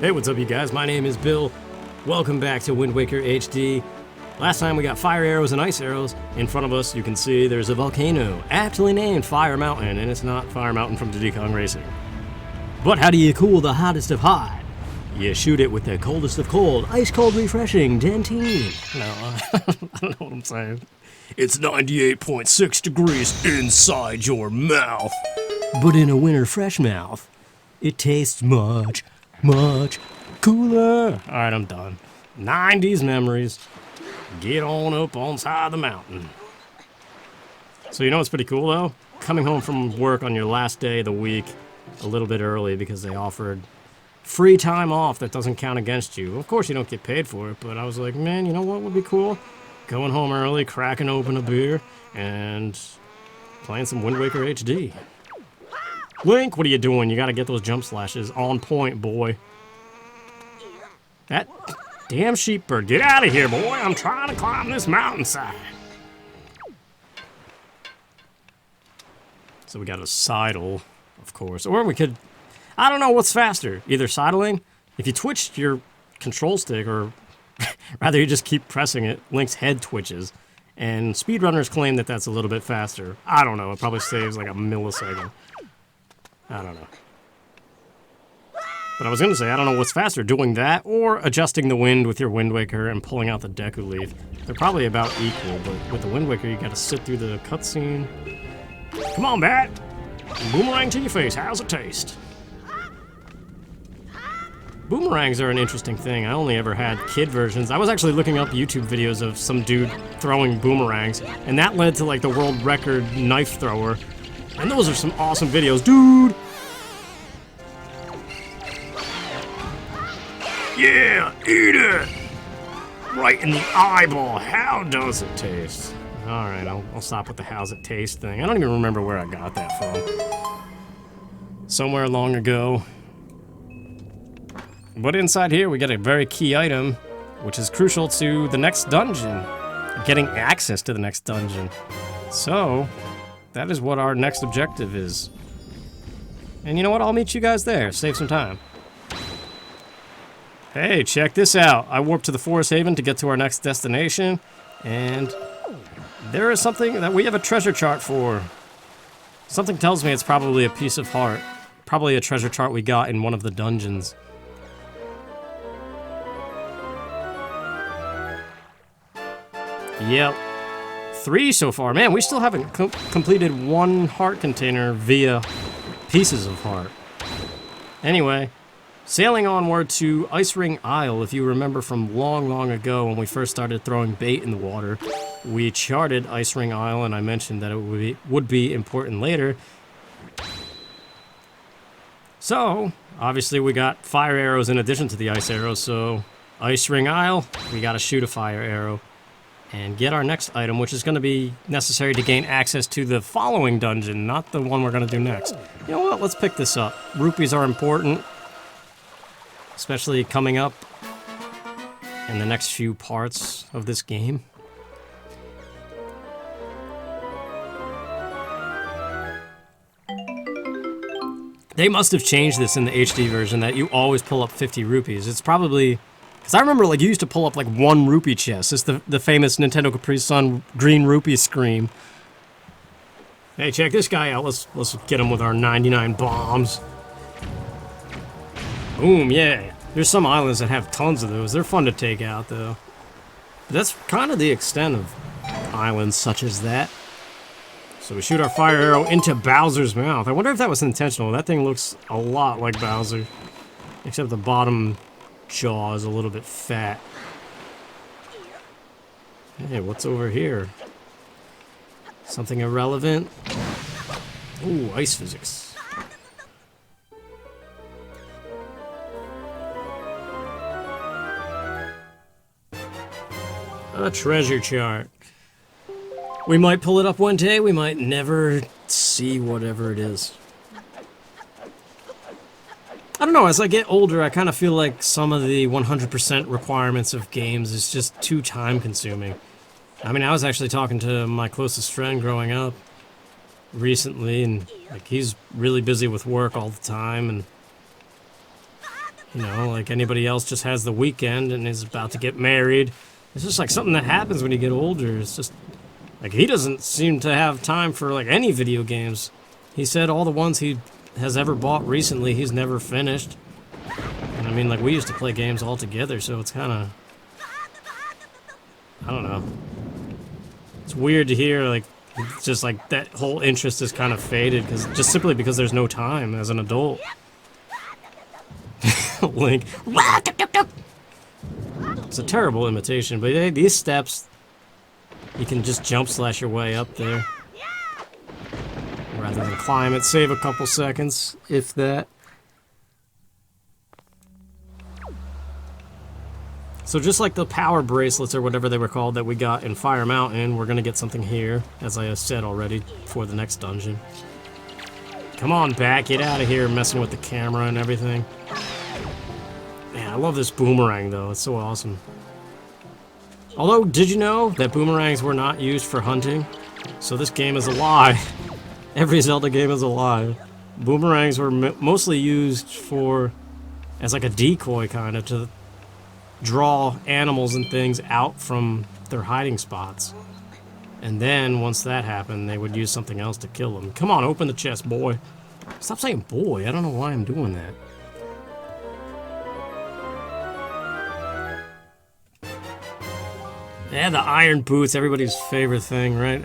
Hey, what's up you guys? My name is Bill. Welcome back to Wind Waker HD. Last time we got fire arrows and ice arrows. In front of us you can see there's a volcano, aptly named Fire Mountain, and it's not Fire Mountain from Diddy Kong Racing. But how do you cool the hottest of hot? You shoot it with the coldest of cold, ice cold refreshing Dentine. No, I don't know what I'm saying. It's 98.6 degrees inside your mouth. But in a winter fresh mouth, it tastes much cooler. Alright, I'm done. 90s memories. Get on up on side of the mountain. So you know what's pretty cool though? Coming home from work on your last day of the week a little bit early because they offered free time off that doesn't count against you. Of course you don't get paid for it, but I was like, man, you know what would be cool? Going home early, cracking open a beer, and playing some Wind Waker HD. Link, what are you doing? You gotta get those jump slashes on point, boy. That damn sheepbird, get out of here, boy. I'm trying to climb this mountainside. So we got a sidle, of course. Or we could, I don't know what's faster. Either sidling, if you twitch your control stick, or rather you just keep pressing it, Link's head twitches. And speedrunners claim that that's a little bit faster. I don't know, it probably saves like a millisecond. I don't know. But I was gonna say, I don't know what's faster, doing that or adjusting the wind with your Wind Waker and pulling out the Deku Leaf. They're probably about equal, but with the Wind Waker, you gotta sit through the cutscene. Come on, Bat! Boomerang to your face, how's it taste? Boomerangs are an interesting thing. I only ever had kid versions. I was actually looking up YouTube videos of some dude throwing boomerangs, and that led to like the world record knife thrower. And those are some awesome videos, dude! Yeah, eat it! Right in the eyeball. How does it taste? Alright, I'll stop with the how's it taste thing. I don't even remember where I got that from. Somewhere long ago. But inside here we get a very key item, which is crucial to the next dungeon. Getting access to the next dungeon. So, that is what our next objective is. And you know what? I'll meet you guys there. Save some time. Hey, check this out. I warped to the Forest Haven to get to our next destination, and there is something that we have a treasure chart for. Something tells me it's probably a piece of heart. Probably a treasure chart we got in one of the dungeons. Yep. 3 so far. Man, we still haven't completed one heart container via pieces of heart. Anyway, sailing onward to Ice Ring Isle. If you remember from long ago when we first started throwing bait in the water, we charted Ice Ring Isle, and I mentioned that it would be important later. So, obviously we got fire arrows in addition to the ice arrows, so Ice Ring Isle, we gotta shoot a fire arrow and get our next item, which is going to be necessary to gain access to the following dungeon, not the one we're going to do next. You know what? Let's pick this up. Rupees are important, especially coming up in the next few parts of this game. They must have changed this in the HD version that you always pull up 50 rupees. It's probably... Because I remember, like, you used to pull up, like, 1 rupee chest. It's the famous Nintendo Capri Sun green rupee scream. Hey, check this guy out. Let's get him with our 99 bombs. Boom, yeah. There's some islands that have tons of those. They're fun to take out, though. But that's kind of the extent of islands such as that. So we shoot our fire arrow into Bowser's mouth. I wonder if that was intentional. That thing looks a lot like Bowser. Except the bottom jaw is a little bit fat. Hey, what's over here? Something irrelevant? Ooh, ice physics. A treasure chart. We might pull it up one day, we might never see whatever it is. I don't know, as I get older, I kind of feel like some of the 100% requirements of games is just too time-consuming. I mean, I was actually talking to my closest friend growing up recently, and like he's really busy with work all the time, and You know, like anybody else just has the weekend and is about to get married. It's just like something that happens when you get older. It's just like he doesn't seem to have time for like any video games. He said all the ones he has ever bought recently he's never finished. And I mean, like, we used to play games all together, so it's kind of, I don't know. It's weird to hear, like, it's just like that whole interest is kind of faded just simply because there's no time as an adult. Link. It's a terrible imitation, but hey, these steps, you can just jump slash your way up there. Rather than climb it, save a couple seconds, if that. So just like the power bracelets or whatever they were called that we got in Fire Mountain, we're gonna get something here, as I said already, for the next dungeon. Come on back, get out of here messing with the camera and everything. Man, I love this boomerang though, it's so awesome. Although, did you know that boomerangs were not used for hunting? So this game is a lie. Every Zelda game is a lie. Boomerangs were mostly used as like a decoy kind of to draw animals and things out from their hiding spots. And then, once that happened, they would use something else to kill them. Come on, open the chest, boy. Stop saying boy, I don't know why I'm doing that. Yeah, the iron boots, everybody's favorite thing, right?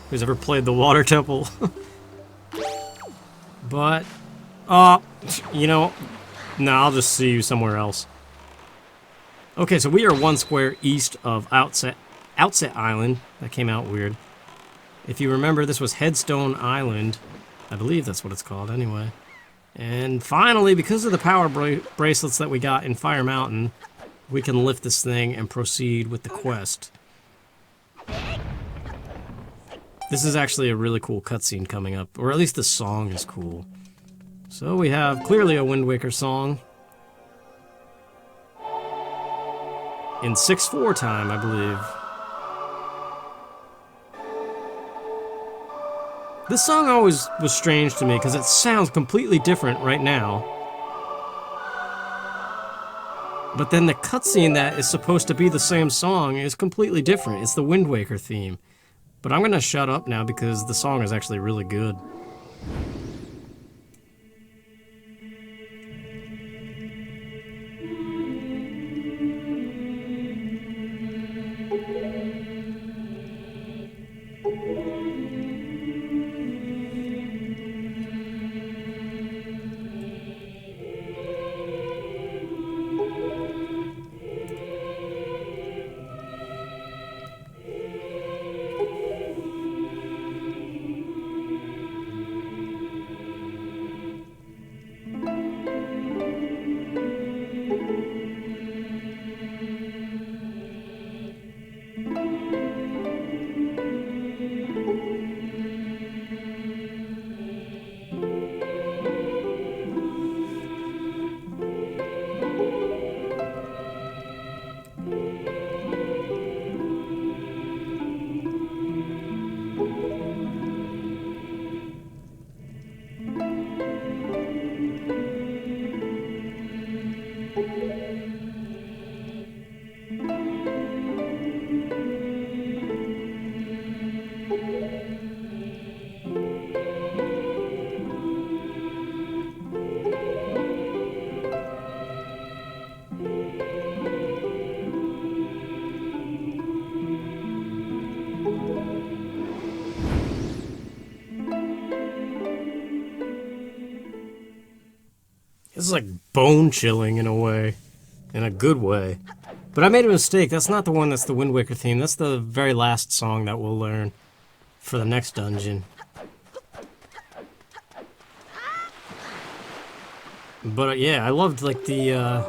Who's ever played the water temple. But, you know, no, I'll just see you somewhere else. Okay, so we are 1 square east of Outset Island. That came out weird. If you remember, this was Headstone Island. I believe that's what it's called anyway. And finally, because of the power bracelets that we got in Fire Mountain, we can lift this thing and proceed with the quest. This is actually a really cool cutscene coming up, or at least the song is cool. So we have clearly a Wind Waker song. In 6/4 time, I believe. This song always was strange to me because it sounds completely different right now. But then the cutscene that is supposed to be the same song is completely different. It's the Wind Waker theme. But I'm gonna shut up now because the song is actually really good. This is like bone-chilling in a way. In a good way. But I made a mistake. That's not the one that's the Wind Waker theme. That's the very last song that we'll learn for the next dungeon. But yeah, I loved like the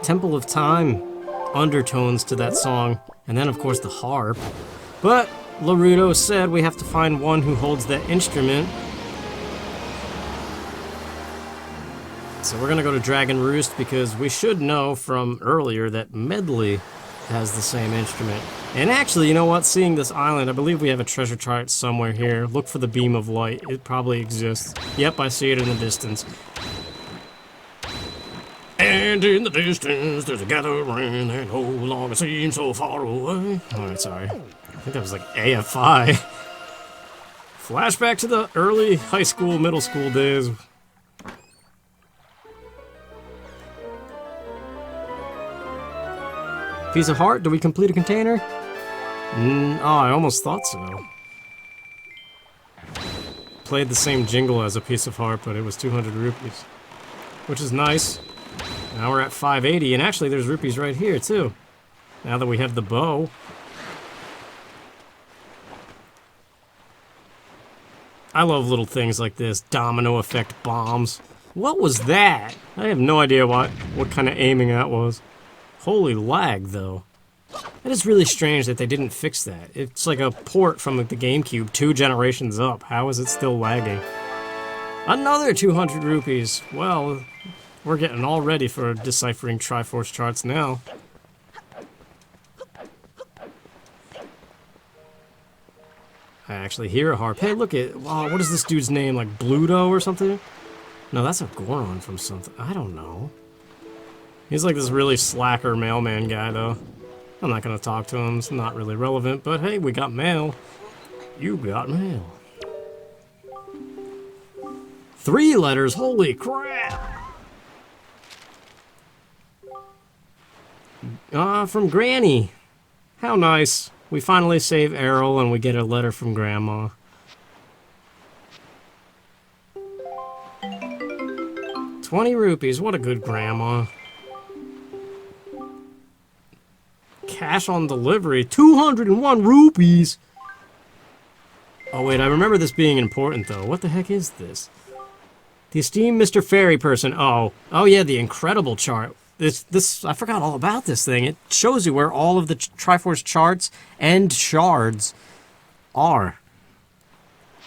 Temple of Time undertones to that song. And then of course the harp. But Larudo said we have to find one who holds that instrument. So we're gonna go to Dragon Roost because we should know from earlier that Medli has the same instrument. And actually, you know what? Seeing this island, I believe we have a treasure chart somewhere here. Look for the beam of light. It probably exists. Yep, I see it in the distance. And in the distance, there's a gathering that no longer seems so far away. Alright, sorry. I think that was like AFI. Flashback to the early high school, middle school days. Piece of heart, do we complete a container? Oh, I almost thought so. Played the same jingle as a piece of heart, but it was 200 rupees. Which is nice. Now we're at 580, and actually there's rupees right here, too. Now that we have the bow. I love little things like this. Domino effect bombs. What was that? I have no idea what kind of aiming that was. Holy lag, though. That is really strange that they didn't fix that. It's like a port from the GameCube 2 generations up. How is it still lagging? Another 200 rupees. Well, we're getting all ready for deciphering Triforce charts now. I actually hear a harp. Hey, look at... wow, what is this dude's name? Like Bluto or something? No, that's a Goron from something. I don't know. He's like this really slacker mailman guy, though. I'm not gonna talk to him. It's not really relevant, but hey, we got mail. You got mail. 3 letters, holy crap! From Granny. How nice. We finally save Errol and we get a letter from Grandma. ₹20, what a good grandma. Cash on delivery, 201 rupees! Oh wait, I remember this being important though. What the heck is this? The esteemed Mr. Fairy Person. Oh yeah, the incredible chart. This I forgot all about this thing. It shows you where all of the Triforce charts and shards are.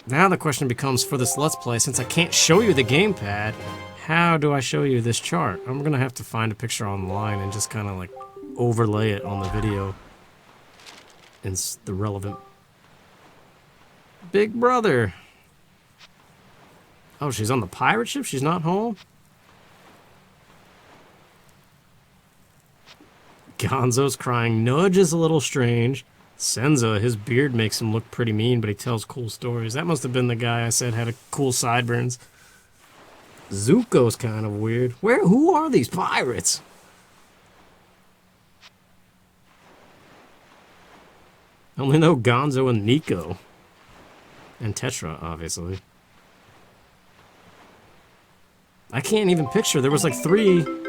Now the question becomes, for this Let's Play, since I can't show you the gamepad, how do I show you this chart? I'm gonna have to find a picture online and just kind of like overlay it on the video. And the relevant... Big brother! Oh, she's on the pirate ship? She's not home? Gonzo's crying. Nudge is a little strange. Senza, his beard makes him look pretty mean, but he tells cool stories. That must have been the guy I said had a cool sideburns. Zuko's kind of weird. Who are these pirates? I only know Gonzo and Nico. And Tetra, obviously. I can't even picture. There was like 3...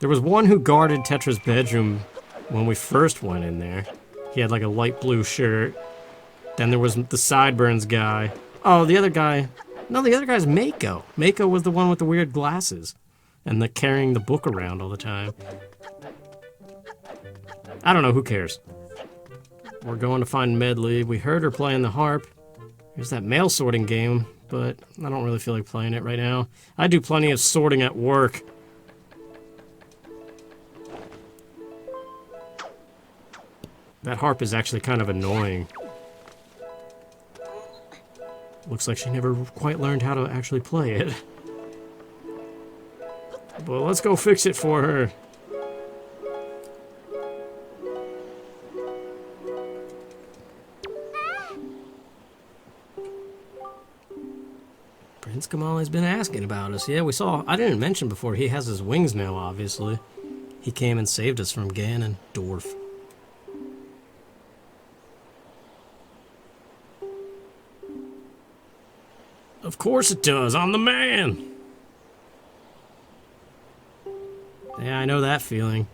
There was one who guarded Tetra's bedroom when we first went in there. He had like a light blue shirt. Then there was the sideburns guy. Oh, the other guy... No, the other guy's Mako. Mako was the one with the weird glasses. And the carrying the book around all the time. I don't know, who cares? We're going to find Medli. We heard her playing the harp. There's that mail sorting game, but I don't really feel like playing it right now. I do plenty of sorting at work. That harp is actually kind of annoying. Looks like she never quite learned how to actually play it. But let's go fix it for her. Prince Kamali's been asking about us. Yeah, we saw... I didn't mention before, he has his wings now, obviously. He came and saved us from Ganondorf. Of course it does, I'm the man! Yeah, I know that feeling.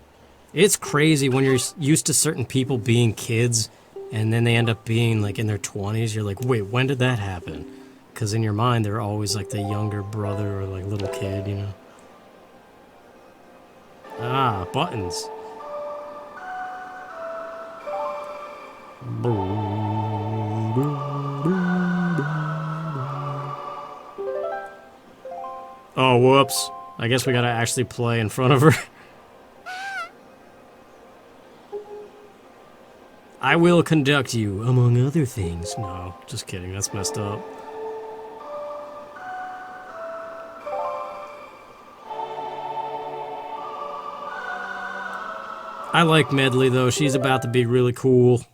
It's crazy when you're used to certain people being kids, and then they end up being like in their 20s. You're like, wait, when did that happen? Because in your mind, they're always like the younger brother or like little kid, you know? Ah, buttons. Oh, whoops. I guess we gotta actually play in front of her. I will conduct you, among other things. No, just kidding. That's messed up. I like Medli, though. She's about to be really cool.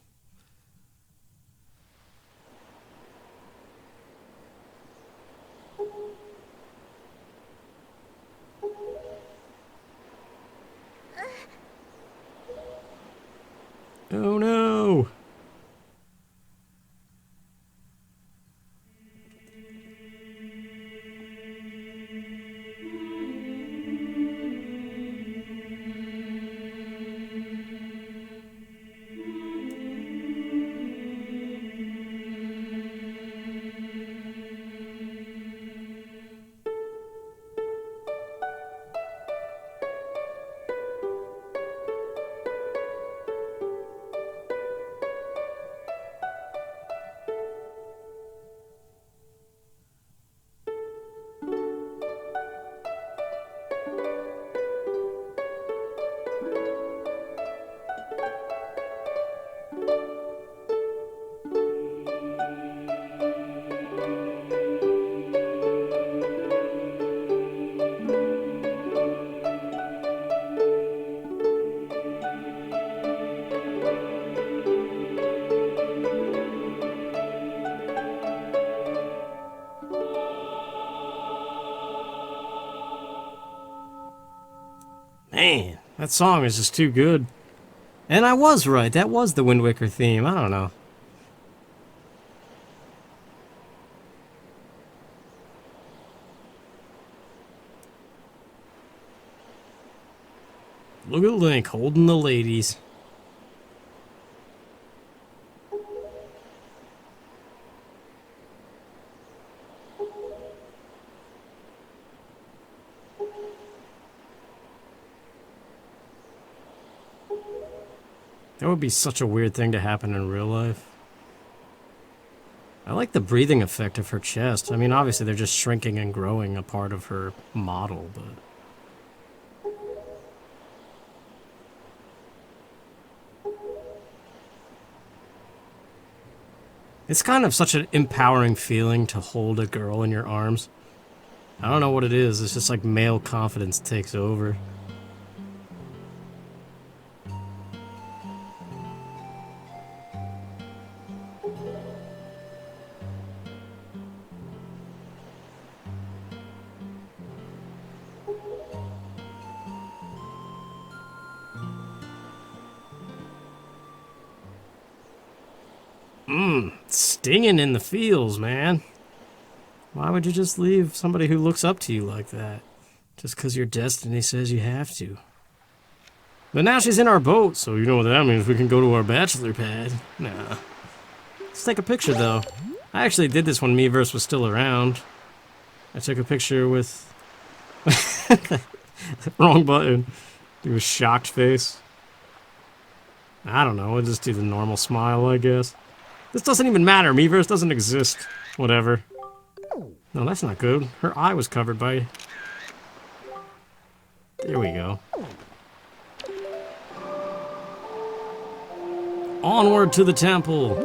Oh no! Man, that song is just too good. And I was right, that was the Wind Waker theme. I don't know. Look at Link holding the ladies. That would be such a weird thing to happen in real life. I like the breathing effect of her chest. I mean, obviously they're just shrinking and growing a part of her model, but... It's kind of such an empowering feeling to hold a girl in your arms. I don't know what it is, it's just like male confidence takes over. Stinging in the feels, man. Why would you just leave somebody who looks up to you like that? Just because your destiny says you have to. But now she's in our boat, so you know what that means. We can go to our bachelor pad. Nah. Let's take a picture, though. I actually did this when Miiverse was still around. I took a picture with... Wrong button. Do a shocked face. I don't know. We'll just do the normal smile, I guess. This doesn't even matter. Miiverse doesn't exist. Whatever. No, that's not good. Her eye was covered by... There we go. Onward to the temple!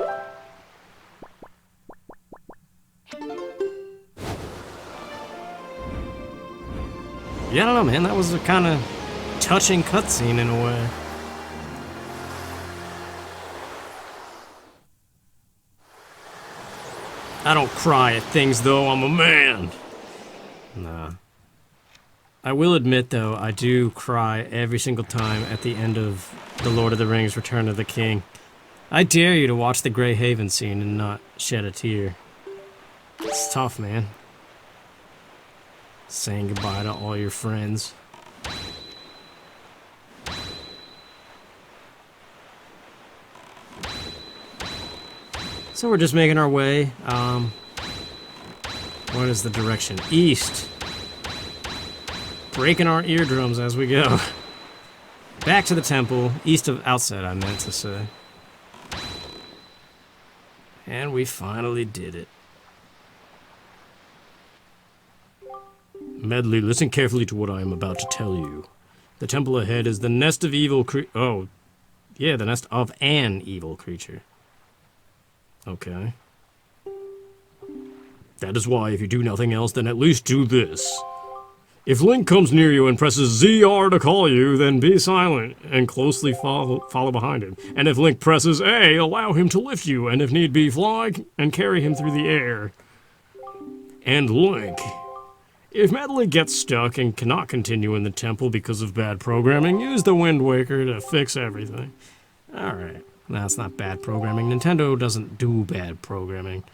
Yeah, I don't know, man. That was a kind of touching cutscene in a way. I don't cry at things, though. I'm a man. Nah. I will admit, though, I do cry every single time at the end of The Lord of the Rings: Return of the King. I dare you to watch the Grey Haven scene and not shed a tear. It's tough, man. Saying goodbye to all your friends. So we're just making our way. What is the direction? East. Breaking our eardrums as we go. Back to the temple. East of Outset, I meant to say. And we finally did it. Medli, listen carefully to what I am about to tell you. The temple ahead is the nest of evil the nest of an evil creature. Okay. That is why, if you do nothing else, then at least do this. If Link comes near you and presses ZR to call you, then be silent and closely follow behind him. And if Link presses A, allow him to lift you, and if need be, fly and carry him through the air. And Link. If Medli gets stuck and cannot continue in the temple because of bad programming, use the Wind Waker to fix everything. Alright, that's not bad programming. Nintendo doesn't do bad programming.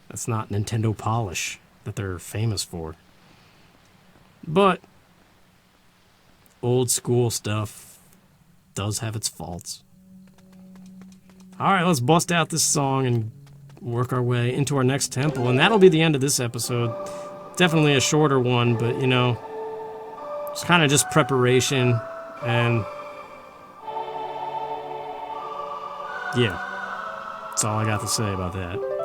That's not Nintendo polish that they're famous for. But old school stuff does have its faults. Alright, let's bust out this song and work our way into our next temple. And that'll be the end of this episode. Definitely a shorter one, but you know, it's kind of just preparation. And yeah, that's all I got to say about that.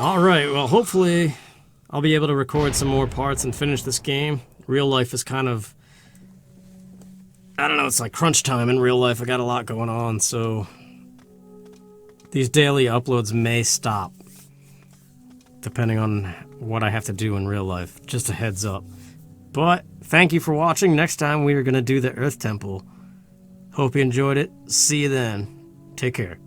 Alright, well hopefully I'll be able to record some more parts and finish this game. Real life is kind of, I don't know, it's like crunch time in real life. I got a lot going on, so these daily uploads may stop depending on what I have to do in real life. Just a heads up. But thank you for watching. Next time we are going to do the Earth Temple. Hope you enjoyed it. See you then. Take care.